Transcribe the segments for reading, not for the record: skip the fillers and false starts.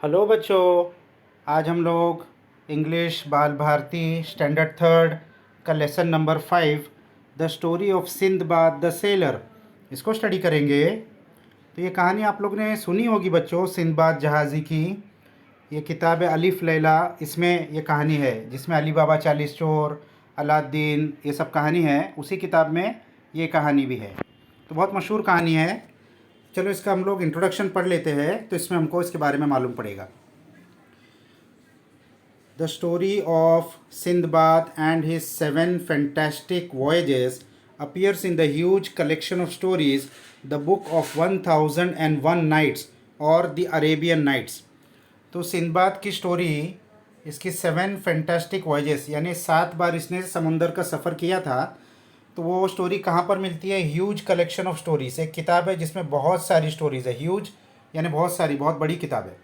Hello बच्चों। आज हम लोग इंग्लिश बाल भारती स्टैंडर्ड थर्ड का lesson number 5 the story of Sinbad the seller इसको स्टडी करेंगे। तो ये कहानी आप लोग ने सुनी होगी बच्चों, सिंदबाद जहाज़ी की। ये किताब है अलिफ लैला, इसमें ये कहानी है जिसमें अली बाबा 40 चोर, अलादीन, ये सब कहानी है। उसी किताब में ये कहानी भी है, तो बहुत मशहूर कहानी है। चलो इसका हम लोग इंट्रोडक्शन पढ़ लेते हैं, तो इसमें हमको इसके बारे में मालूम पड़ेगा। The story of Sindbad and his 7 fantastic voyages appears in the huge collection of stories, the Book of 1001 Nights और The Arabian Nights। तो सिंदबाद की स्टोरी, इसकी 7 फैंटास्टिक वॉयजेस यानी 7 बार इसने समुंदर का सफ़र किया था। तो वो स्टोरी कहाँ पर मिलती है? ह्यूज कलेक्शन ऑफ स्टोरीज, एक किताब है जिसमें बहुत सारी स्टोरीज़ है। ह्यूज यानी बहुत सारी, बहुत बड़ी किताब है।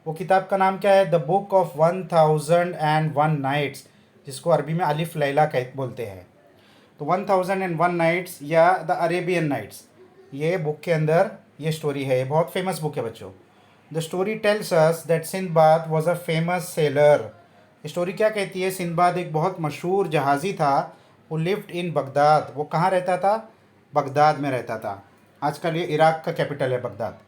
वो किताब का नाम क्या है? द बुक ऑफ 1001 नाइट्स, जिसको अरबी में अलिफ लैला कह बोलते हैं। तो 1001 नाइट्स या द अरेबियन नाइट्स, ये बुक के अंदर ये स्टोरी है। ये बहुत फेमस बुक है बच्चों। The story tells us that Sinbad was a famous seller. Story क्या कहती है? सिंदबाद एक बहुत मशहूर जहाज़ी था। वो लिव्ड इन बगदाद। वो कहाँ रहता था? बगदाद में रहता था। आजकल ये इराक़ का कैपिटल है Baghdad.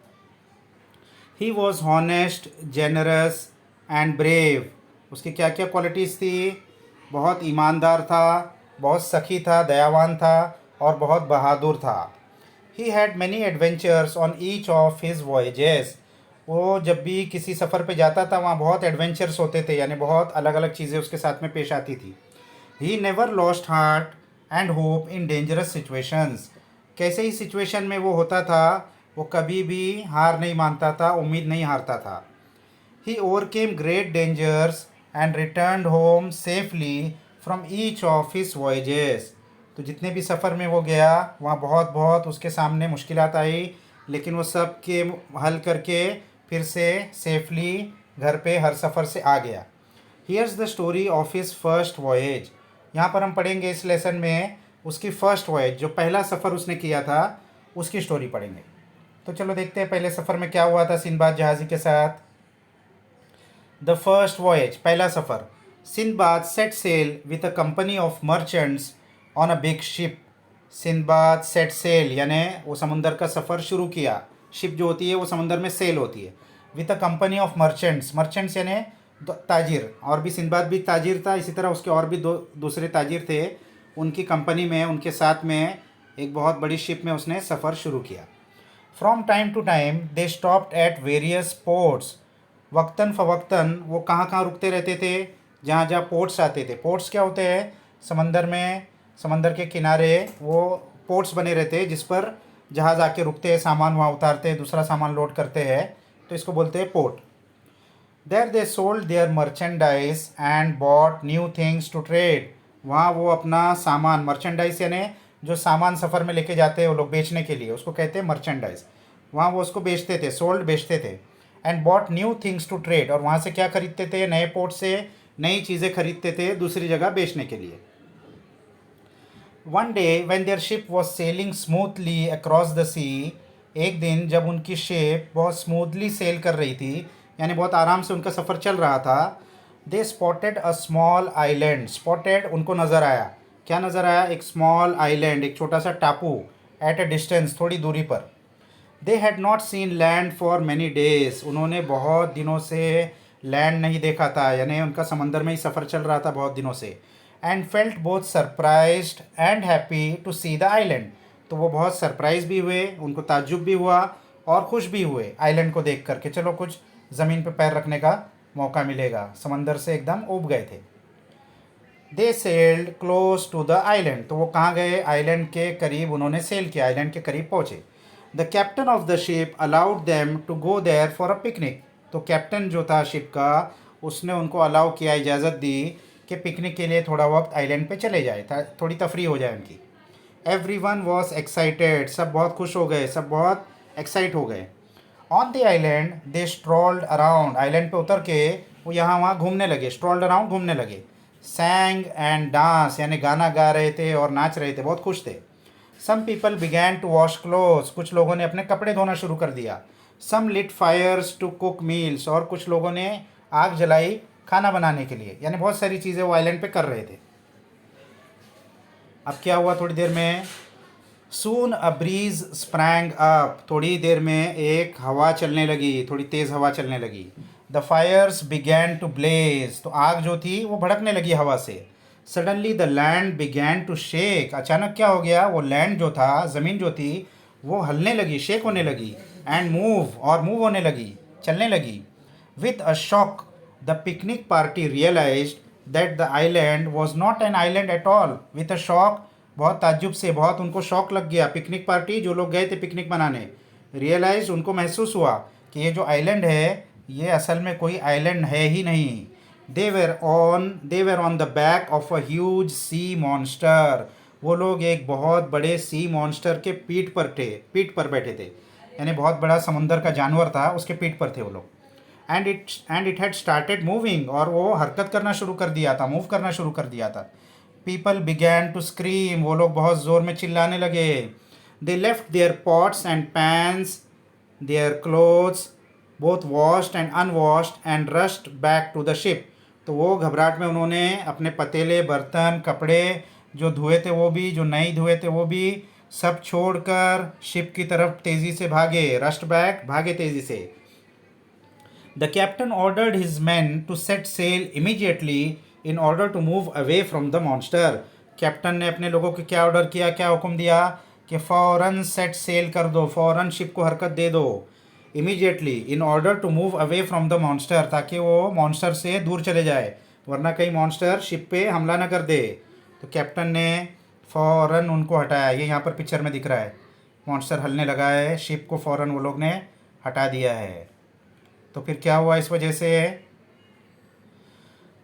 He was honest, generous and brave. उसकी क्या क्या क्वालिटीज़ थी? बहुत ईमानदार था, बहुत सखी था, दयावान था और बहुत बहादुर था। He had many adventures on each of his voyages. वो जब भी किसी सफ़र पे जाता था वहाँ बहुत एडवेंचर्स होते थे, यानी बहुत अलग अलग चीज़ें उसके साथ में पेश आती थी। He never lost heart and hope in dangerous situations. कैसे ही सिचुएशन में वो होता था, वो कभी भी हार नहीं मानता था, उम्मीद नहीं हारता था। He overcame great dangers and return home safely from each of his voyages. तो जितने भी सफ़र में वो गया वहाँ बहुत बहुत उसके सामने मुश्किलात आई, लेकिन वो सब के हल करके फिर से सेफली घर पे हर सफ़र से आ गया। Here's the story of his first voyage. यहाँ पर हम पढ़ेंगे इस लेसन में उसकी फ़र्स्ट वॉयज, जो पहला सफ़र उसने किया था, उसकी स्टोरी पढ़ेंगे। तो चलो देखते हैं पहले सफ़र में क्या हुआ था सिंदबाद जहाज़ी के साथ। द फर्स्ट वॉयज, पहला सफ़र। Sindbad set sail with a company of merchants on a big ship. Sindbad set sail यानी वो समुंदर का सफ़र शुरू किया। शिप जो होती है वो समुंदर में सेल होती है। With a company of merchants, merchants यानी ताजिर, और भी सिंदबाद भी ताजिर था, इसी तरह उसके और भी दूसरे ताजिर थे। उनकी कंपनी में, उनके साथ में एक बहुत बड़ी शिप में उसने सफ़र शुरू किया। From time to time they stopped at various ports. वक्तन फ़वक्तन वो कहाँ कहाँ रुकते रहते थे? जहाँ जहाँ पोर्ट्स आते थे। पोर्ट्स क्या होते हैं? समंदर में, समंदर के किनारे वो पोर्ट्स बने रहते हैं जिस पर जहाज़ आके रुकते हैं, सामान वहाँ उतारते हैं, दूसरा सामान लोड करते हैं, तो इसको बोलते हैं port. There they sold their merchandise and bought new things to trade. वहाँ वो अपना सामान, मर्चेंडाइज यानी जो सामान सफ़र में लेके जाते हैं वो लोग बेचने के लिए, उसको कहते हैं मर्चेंडाइज। वहाँ वो उसको बेचते थे, सोल्ड बेचते थे। And bought new things to trade, और वहाँ से क्या खरीदते थे? नए पोर्ट से नई चीज़ें खरीदते थे दूसरी जगह बेचने के लिए। One day when their ship was sailing smoothly across the sea. एक दिन जब उनकी शिप बहुत स्मूथली सेल कर रही थी, यानी बहुत आराम से उनका सफ़र चल रहा था, they spotted a small island. Spotted उनको नज़र आया। क्या नज़र आया? एक स्मॉल आइलैंड, एक छोटा सा टापू, एट अ डिस्टेंस, थोड़ी दूरी पर। They had not seen land for many days. उन्होंने बहुत दिनों से लैंड नहीं देखा था, यानी उनका समंदर में ही सफ़र चल रहा था बहुत दिनों से। And felt both surprised and happy to see the island. तो वो बहुत सरप्राइज भी हुए, उनको ताज्जुब भी हुआ और खुश भी हुए आइलैंड को देख कर के। चलो कुछ ज़मीन पे पैर रखने का मौका मिलेगा, समंदर से एकदम ऊब गए थे। They sailed close to the island. तो वो कहाँ गए? आइलैंड के करीब उन्होंने सेल किया, आइलैंड के करीब पहुँचे। The captain of the ship allowed them to go there for a picnic. तो कैप्टन जो था शिप का, उसने उनको अलाउ किया, इजाज़त दी कि पिकनिक के लिए थोड़ा वक्त आइलैंड पे चले जाए, थोड़ी तफरी हो जाए उनकी। एवरी वन वॉज एक्साइटेड, सब बहुत खुश हो गए, सब बहुत एक्साइट हो गए। On the island they strolled around. Island पे उतर के वो यहाँ वहाँ घूमने लगे, स्ट्रॉल्ड अराउंड, घूमने लगे। सैंग एंड डांस यानी गाना गा रहे थे और नाच रहे थे, बहुत खुश थे। Some people began to wash clothes. कुछ लोगों ने अपने कपड़े धोना शुरू कर दिया। Some lit fires to cook meals, और कुछ लोगों ने आग जलाई खाना बनाने के लिए, यानी बहुत सारी चीज़ें वो आइलैंड पे कर रहे थे। अब क्या हुआ थोड़ी देर में, सून अ ब्रीज स्प्रैंग अप, थोड़ी देर में एक हवा चलने लगी, थोड़ी तेज़ हवा चलने लगी। The fires began to blaze, तो आग जो थी वो भड़कने लगी हवा से। Suddenly the land began to shake, अचानक क्या हो गया, वो लैंड जो था, ज़मीन जो थी वो हलने लगी, शेक होने लगी। एंड मूव, और मूव होने लगी, चलने लगी। With a shock the picnic party realised that the island was not an island at all. With a shock, बहुत ताज्जुब से, बहुत उनको शौक लग गया। पिकनिक पार्टी, जो लोग गए थे पिकनिक मनाने, रियलाइज, उनको महसूस हुआ कि ये जो आइलैंड है ये असल में कोई आइलैंड है ही नहीं। They were on the back of a huge sea monster, वो लोग एक बहुत बड़े सी मॉन्स्टर के पीठ पर बैठे थे, यानी बहुत बड़ा समुंदर का जानवर था, उसके पीठ पर थे वो लोग। And it had started moving, और वो हरकत करना शुरू कर दिया था, मूव करना शुरू कर दिया था। पीपल बिगैन टू स्क्रीम, वो लोग बहुत ज़ोर में चिल्लाने लगे। They left their pots and pans, their clothes both washed and unwashed and rushed back to the ship, तो वो घबराहट में उन्होंने अपने पतीले, बर्तन, कपड़े जो धुए थे वो भी, जो नहीं धुए थे वो भी, सब छोड़कर शिप की तरफ तेज़ी से भागे। रश्ड बैक, भागे तेज़ी से। The captain ordered his men to set sail immediately in order to move away from the monster. Captain ने अपने लोगों को क्या ऑर्डर किया, क्या हुक्म दिया कि फ़ौरन सेट सेल कर दो, फ़ौरन शिप को हरकत दे दो। Immediately, in order to move away from the monster, ताकि वो मॉन्स्टर से दूर चले जाए, वरना कहीं मॉन्स्टर शिप पे हमला ना कर दे। तो कैप्टन ने फ़ौरन उनको हटाया। ये यहाँ पर पिक्चर में दिख रहा है, मॉन्स्टर हलने लगा है, शिप को फ़ौरन वो लोग ने हटा दिया है। तो फिर क्या हुआ इस वजह से,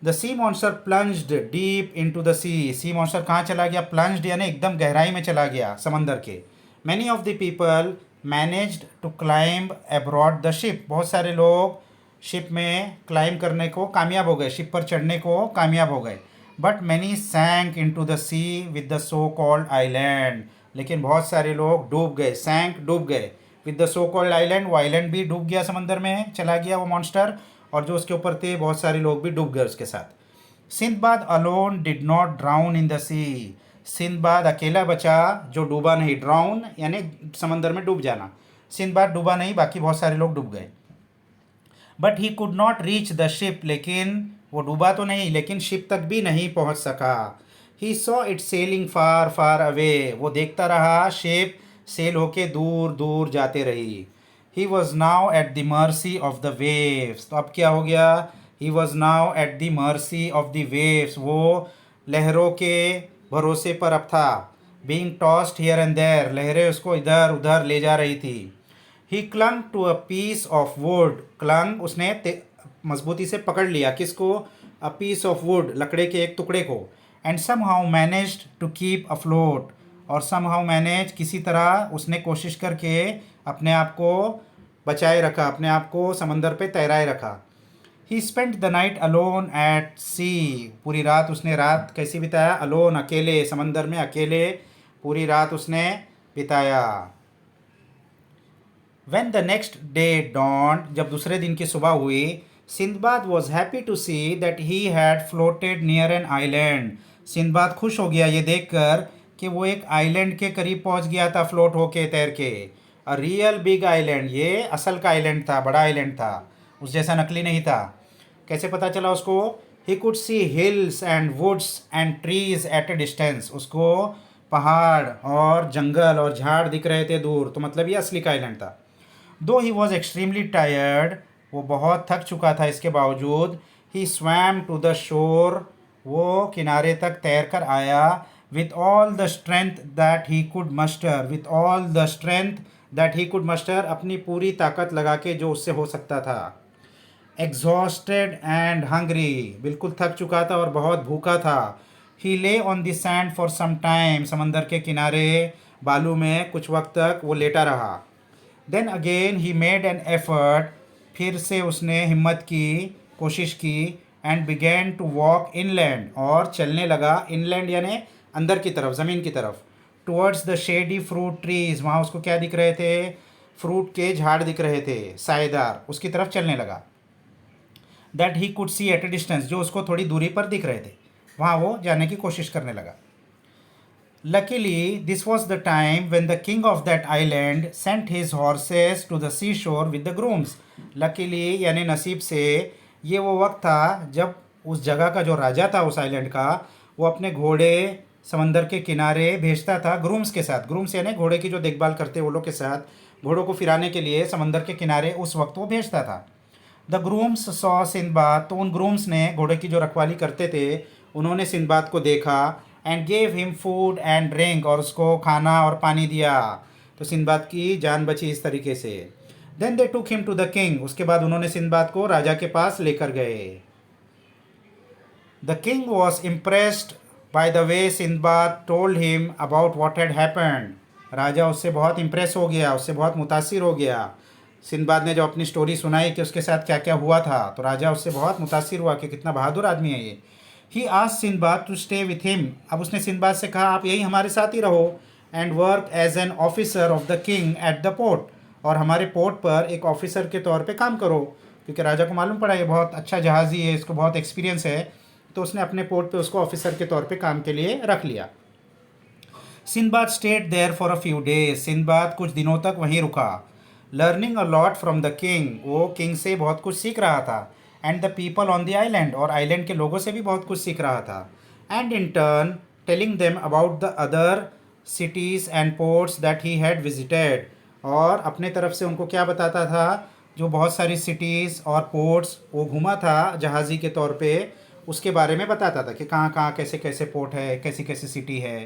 the sea monster plunged deep into the sea monster कहाँ चला गया, प्लंज्ड यानी एकदम गहराई में चला गया समंदर के। Many of the people managed to climb abroad the ship, बहुत सारे लोग शिप में क्लाइंब करने को कामयाब हो गए, शिप पर चढ़ने को कामयाब हो गए। But many sank into the sea with the so called island, लेकिन बहुत सारे लोग डूब गए, सैंक डूब गए, with the so called island, वो आइलैंड भी डूब गया, समंदर में चला गया वो मॉन्स्टर, और जो उसके ऊपर थे बहुत सारे लोग भी डूब गए उसके साथ। Sindbad alone did not drown in the sea, Sindbad अकेला बचा जो डूबा नहीं, ड्राउन यानी समंदर में डूब जाना, सिंदबाद डूबा नहीं, बाकी बहुत सारे लोग डूब गए। But he could not reach the ship, लेकिन वो डूबा तो नहीं, लेकिन शिप तक भी नहीं पहुंच सका। He saw it selling far far away, वो देखता रहा शिप सेल होके दूर दूर जाते रही। He was now at the mercy of the waves, तो अब क्या हो गया, he was now at the mercy of the waves, वो लहरों के भरोसे पर अब था। Being tossed here and there, लहरें उसको इधर उधर ले जा रही थी। He clung to a piece of wood, clung उसने मजबूती से पकड़ लिया, किसको, अ पीस ऑफ वुड, लकड़े के एक टुकड़े को। And somehow managed to keep afloat, और सम हाउ मैनेज, किसी तरह उसने कोशिश करके अपने आप को बचाए रखा, अपने आप को समंदर पे तैराए रखा। He spent the night alone at sea, पूरी रात उसने, रात कैसी बिताया, अलोन, अकेले, समंदर में अकेले पूरी रात उसने बिताया। When the next day dawned, जब दूसरे दिन की सुबह हुई, Sinbad was happy to see that he had floated near an island. Sinbad खुश हो गया ये देखकर कि वो एक आइलैंड के करीब पहुंच गया था, फ्लोट होके, तैर के। अ रियल बिग आइलैंड, ये असल का आइलैंड था, बड़ा आइलैंड था, उस जैसा नकली नहीं था। कैसे पता चला उसको, he could see hills and woods and trees at a distance, उसको पहाड़ और जंगल और झाड़ दिख रहे थे दूर, तो मतलब ये असली का आइलैंड था। दो ही वॉज एक्सट्रीमली टायर्ड, वो बहुत थक चुका था, इसके बावजूद ही स्वैम टू द शोर, वो किनारे तक तैर कर आया। With all the strength that he could muster, with all the strength that he could muster, अपनी पूरी ताकत लगा के जो उससे हो सकता था। एग्जॉस्टेड एंड हंग्री, बिल्कुल थक चुका था और बहुत भूखा था। He lay on the sand for some time, समंदर के किनारे बालू में कुछ वक्त तक वो लेटा रहा। Then again he made an effort, फिर से उसने हिम्मत की, कोशिश की। And began to walk inland, और चलने लगा, इनलैंड यानी अंदर की तरफ, ज़मीन की तरफ। Towards the shady fruit trees, वहाँ उसको क्या दिख रहे थे, फ्रूट के झाड़ दिख रहे थे सायेदार, उसकी तरफ चलने लगा। That he could see at a distance, जो उसको थोड़ी दूरी पर दिख रहे थे, वहाँ वो जाने की कोशिश करने लगा। Luckily, this was the time when the king of that island sent his horses to the seashore with the grooms. Luckily यानी नसीब से, ये वो वक्त था जब उस जगह का जो राजा था उस आइलैंड का, वो अपने घोड़े समंदर के किनारे भेजता था ग्रूम्स के साथ। ग्रूम्स यानी घोड़े की जो देखभाल करते वो लोग के साथ घोड़ों को फिराने के लिए समंदर के किनारे उस वक्त वो भेजता था। द ग्रूम्स सॉ सिंदबाद, तो उन ग्रूम्स ने, घोड़े की जो रखवाली करते थे, उन्होंने सिंदबाद को देखा। And gave him food and drink, और उसको खाना और पानी दिया। तो सिंदबाद की जान बची इस तरीके से। Then they took him to the king, उसके बाद उन्होंने सिंदबाद को राजा के पास लेकर गए। The king was impressed by the way Sindbad told him about what had happened. राजा उससे बहुत इम्प्रेस हो गया, उससे बहुत मुतासिर हो गया। सिंदबाद ने जो अपनी स्टोरी सुनाई कि उसके साथ क्या क्या हुआ था, तो राजा उससे बहुत मुतासिर हुआ कि कितना बहादुर आदमी है ये। He asked Sindbad to stay with him, अब उसने सिंदबाद से कहा आप यही हमारे साथ ही रहो। And work as an officer of the king at the port, और हमारे पोर्ट पर एक ऑफिसर के तौर पे काम करो, क्योंकि राजा को मालूम पड़ा ये बहुत अच्छा जहाज़ी है, इसको बहुत एक्सपीरियंस है, तो उसने अपने पोर्ट पे उसको ऑफिसर के तौर पे काम के लिए रख लिया। Sindbad stayed there for a few days, Sindbad कुछ दिनों तक वहीं रुका। Learning a lot from the king, वो किंग से बहुत कुछ सीख रहा था। And the people on the island, और आइलैंड के लोगों से भी बहुत कुछ सीख रहा था। And in turn telling them about the other cities and ports that he had visited, और अपने तरफ से उनको क्या बताता था, जो बहुत सारी सिटीज़ और पोर्ट्स वो घूमा था जहाज़ी के तौर पे, उसके बारे में बताता था कि कहाँ कहाँ कैसे कैसे पोर्ट है, कैसी कैसी सिटी है।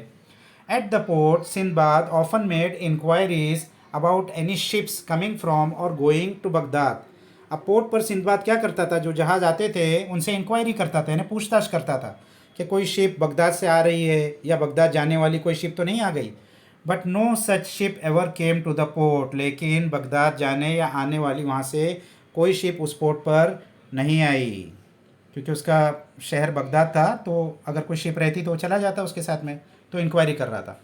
At the port Sindbad often made enquiries about any ships coming from और गोइंग टू बगदाद। अब पोर्ट पर सिंदबाद क्या करता था, जो जहाज़ आते थे उनसे इंक्वायरी करता था, यानी पूछताछ करता था कि कोई शिप बगदाद से आ रही है या बगदाद जाने वाली कोई शिप तो नहीं आ गई। But no such ship ever came to the port, लेकिन बगदाद जाने या आने वाली वहाँ से कोई शिप उस पोर्ट पर नहीं आई, क्योंकि उसका शहर बगदाद था, तो अगर कोई शिप रहती तो वो चला जाता उसके साथ में, तो इंक्वायरी कर रहा था।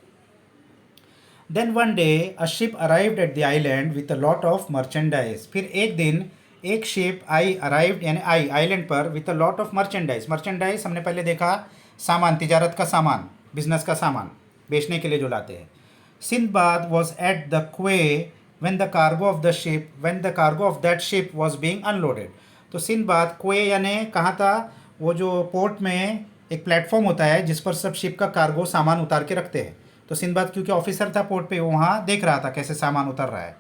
Then one day a ship arrived at the island with a lot of merchandise, फिर एक दिन एक शिप आई, अराइव्ड यानी आई आइलैंड पर, with a lot of merchandise. Merchandise हमने पहले देखा, सामान, तिजारत का सामान, बिजनेस का सामान बेचने के लिए जो लाते हैं। सिंदबाद वॉज एट द क्वे when the cargo of the ship, when the cargo of that ship was being unloaded. तो सिंदबाद क्वे यानी कहाँ था, वो जो पोर्ट में एक प्लेटफॉर्म होता है जिस पर सब शिप का कार्गो सामान उतार के रखते हैं। तो सिंदबाद क्योंकि ऑफिसर था पोर्ट पे, वो वहाँ देख रहा था कैसे सामान उतर रहा है,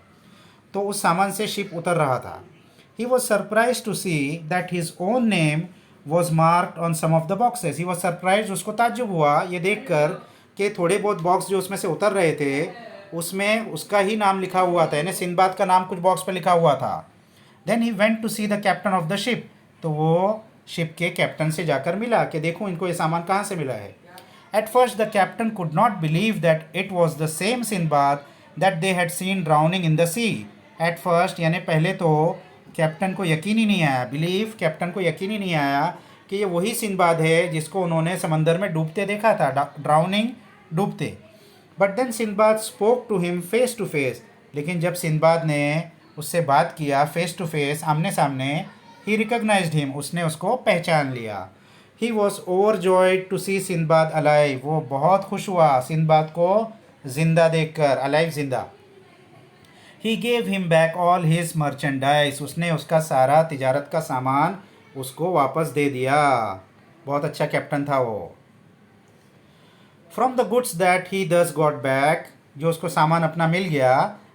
तो उस सामान से शिप उतर रहा था। He was surprised to see that his own name was marked on some of the boxes. He was surprised, उसको ताज्जुब हुआ ये देखकर कि थोड़े बहुत बॉक्स जो उसमें से उतर रहे थे उसमें उसका ही नाम लिखा हुआ था, यानी सिंदबाद का नाम कुछ बॉक्स पर लिखा हुआ था। Then he went to see the captain of the ship. तो वो शिप के कैप्टन से जाकर मिला कि देखो इनको ये सामान कहाँ से मिला है। At first the captain could not believe that it was the same Sinbad that they had seen drowning in the sea. At first यानी पहले तो कैप्टन को यकीन ही नहीं आया, बिलीव कैप्टन को यकीन ही नहीं आया कि ये वही सिंदबाद है जिसको उन्होंने समंदर में डूबते देखा था, ड्राउनिंग, डूबते। But then Sindbad spoke to him face to face, लेकिन जब सिंदबाद ने उससे बात किया फेस टू फेस, आमने सामने, ही रिकग्नाइज्ड हिम, उसने उसको पहचान लिया। He was overjoyed to see Sindbad alive, वो बहुत खुश हुआ सिंदबाद को जिंदा देखकर, अलाइव, जिंदा। He gave him back all his merchandise, उसने उसका सारा तिजारत का सामान उसको वापस दे दिया। बहुत अच्छा कैप्टन था वो। From the goods that he thus got back, जो उसको सामान अपना मिल गया,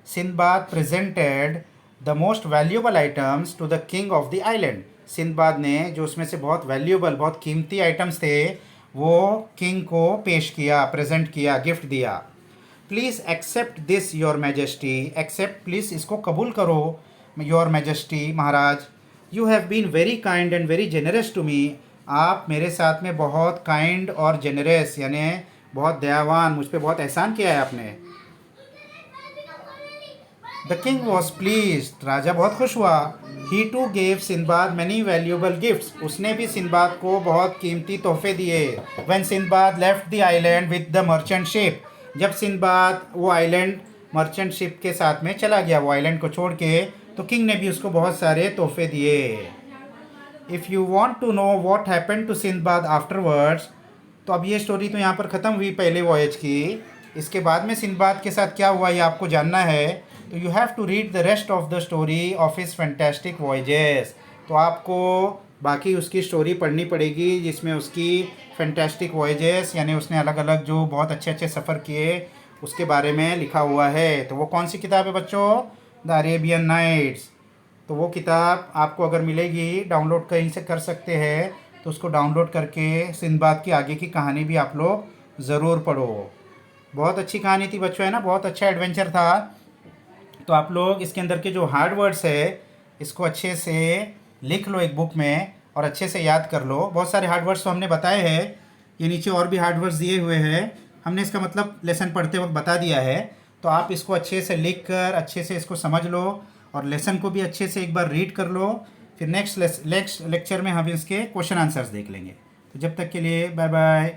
Sindbad presented the most valuable items to the king of the island. सिंदबाद ने जो उसमें से बहुत वैल्यूएबल, बहुत कीमती आइटम्स थे, वो किंग को पेश किया, प्रेजेंट किया, गिफ्ट दिया। Please accept this your majesty, accept please इसको कबूल करो, योर मैजेस्टी, महाराज। You have been very kind and very generous to me, आप मेरे साथ में बहुत काइंड और जेनरस यानी बहुत दयावान, मुझ पर बहुत एहसान किया है आपने। द किंग वॉज प्लीज, राजा बहुत खुश हुआ। He too gave Sindbad many valuable gifts, उसने भी सिंदबाद को बहुत कीमती तोहफे दिए। When Sindbad left the island with the merchant ship, जब सिंदबाद वो आइलैंड मर्चेंट शिप के साथ में चला गया वो आइलैंड को छोड़ के, तो किंग ने भी उसको बहुत सारे तोहफे दिए। If you want to know what happen to Sindbad afterwards, तो अब ये स्टोरी तो यहाँ पर ख़त्म हुई पहले वॉयज की। इसके बाद में सिंदबाद के साथ क्या हुआ ये आपको जानना है, तो you have to read the rest of the story of his fantastic voyages. तो आपको बाकी उसकी स्टोरी पढ़नी पड़ेगी जिसमें उसकी फैंटास्टिक वॉयजेस यानी उसने अलग अलग जो बहुत अच्छे अच्छे सफ़र किए उसके बारे में लिखा हुआ है। तो वो कौन सी किताब है बच्चों? The Arabian Nights. तो वो किताब आपको अगर मिलेगी, डाउनलोड कहीं से कर सकते हैं, तो उसको डाउनलोड करके सिंदबाद की आगे की कहानी भी आप लोग ज़रूर पढ़ो। बहुत अच्छी कहानी थी बच्चों, है ना, बहुत अच्छा एडवेंचर था। तो आप लोग इसके अंदर के जो हार्ड वर्ड्स है इसको अच्छे से लिख लो एक बुक में और अच्छे से याद कर लो। बहुत सारे हार्ड वर्ड्स तो हमने बताए हैं, ये नीचे और भी हार्ड वर्ड्स दिए हुए हैं, हमने इसका मतलब लेसन पढ़ते वक्त बता दिया है। तो आप इसको अच्छे से लिख कर अच्छे से इसको समझ लो और लेसन को भी अच्छे से एक बार रीड कर लो। फिर नेक्स्ट लेक्चर में हम इसके क्वेश्चन आंसर्स देख लेंगे। तो जब तक के लिए बाय बाय।